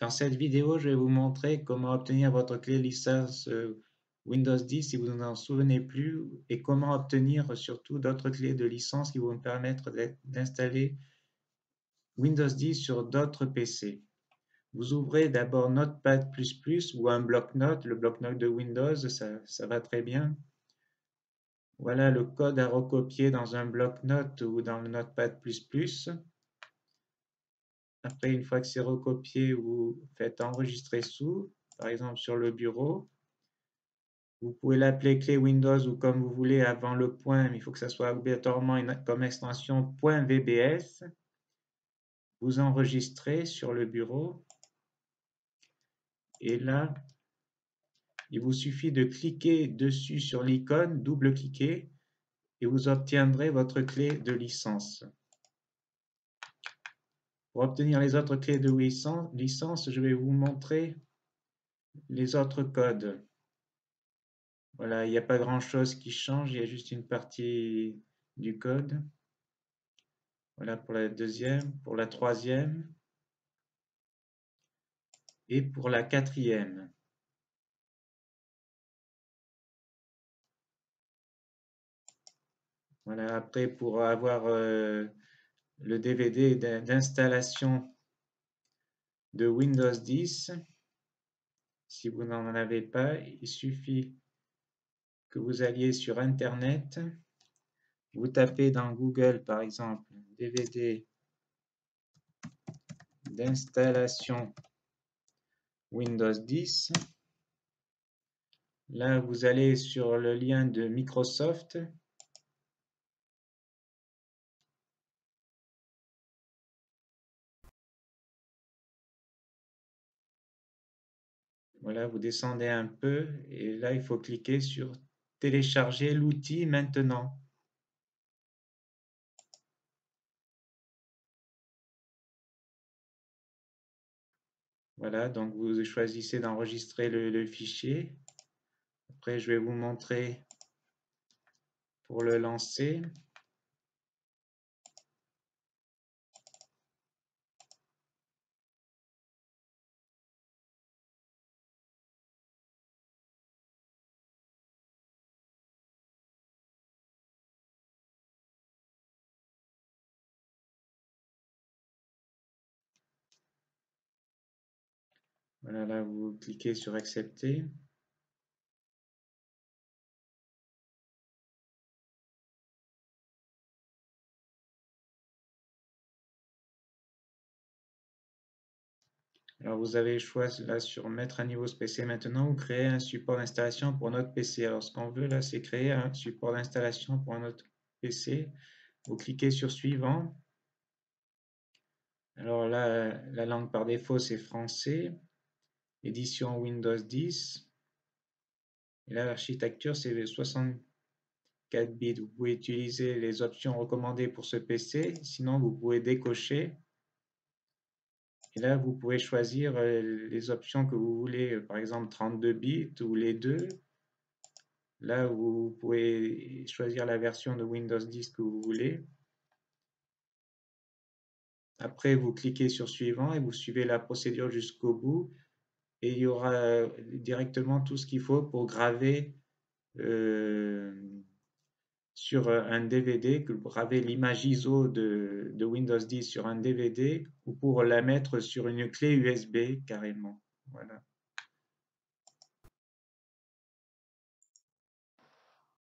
Dans cette vidéo, je vais vous montrer comment obtenir votre clé licence Windows 10 si vous n'en souvenez plus et comment obtenir surtout d'autres clés de licence qui vont vous permettre d'installer Windows 10 sur d'autres PC. Vous ouvrez d'abord Notepad++ ou un bloc-notes, le bloc-notes de Windows, ça va très bien. Voilà le code à recopier dans un bloc-notes ou dans le Notepad++. Après, une fois que c'est recopié, vous faites enregistrer sous, par exemple sur le bureau. Vous pouvez l'appeler clé Windows ou comme vous voulez avant le point, mais il faut que ça soit obligatoirement comme extension .vbs. Vous enregistrez sur le bureau. Et là, il vous suffit de cliquer dessus sur l'icône, double-cliquer, et vous obtiendrez votre clé de licence. Pour obtenir les autres clés de licence, je vais vous montrer les autres codes. Voilà, il n'y a pas grand-chose qui change, il y a juste une partie du code. Voilà pour la deuxième, pour la troisième et pour la quatrième. Voilà, après pour avoir le DVD d'installation de Windows 10, si vous n'en avez pas, il suffit que vous alliez sur Internet, vous tapez dans Google par exemple DVD d'installation Windows 10. Là, vous allez sur le lien de Microsoft. Voilà, vous descendez un peu et là, il faut cliquer sur télécharger l'outil maintenant. Voilà, donc vous choisissez d'enregistrer le fichier. Après, je vais vous montrer pour le lancer. Voilà, là, vous cliquez sur accepter. Alors, vous avez le choix là sur mettre à niveau ce PC maintenant ou créer un support d'installation pour notre PC. Alors, ce qu'on veut là, c'est créer un support d'installation pour notre PC. Vous cliquez sur suivant. Alors là, la langue par défaut, c'est français. Édition Windows 10. Et là, l'architecture, c'est 64 bits. Vous pouvez utiliser les options recommandées pour ce PC. Sinon, vous pouvez décocher. Et là, vous pouvez choisir les options que vous voulez, par exemple 32 bits ou les deux. Là, vous pouvez choisir la version de Windows 10 que vous voulez. Après, vous cliquez sur suivant et vous suivez la procédure jusqu'au bout. Et il y aura directement tout ce qu'il faut pour graver sur un DVD, que vous gravez l'image ISO de Windows 10 sur un DVD ou pour la mettre sur une clé USB carrément. Voilà.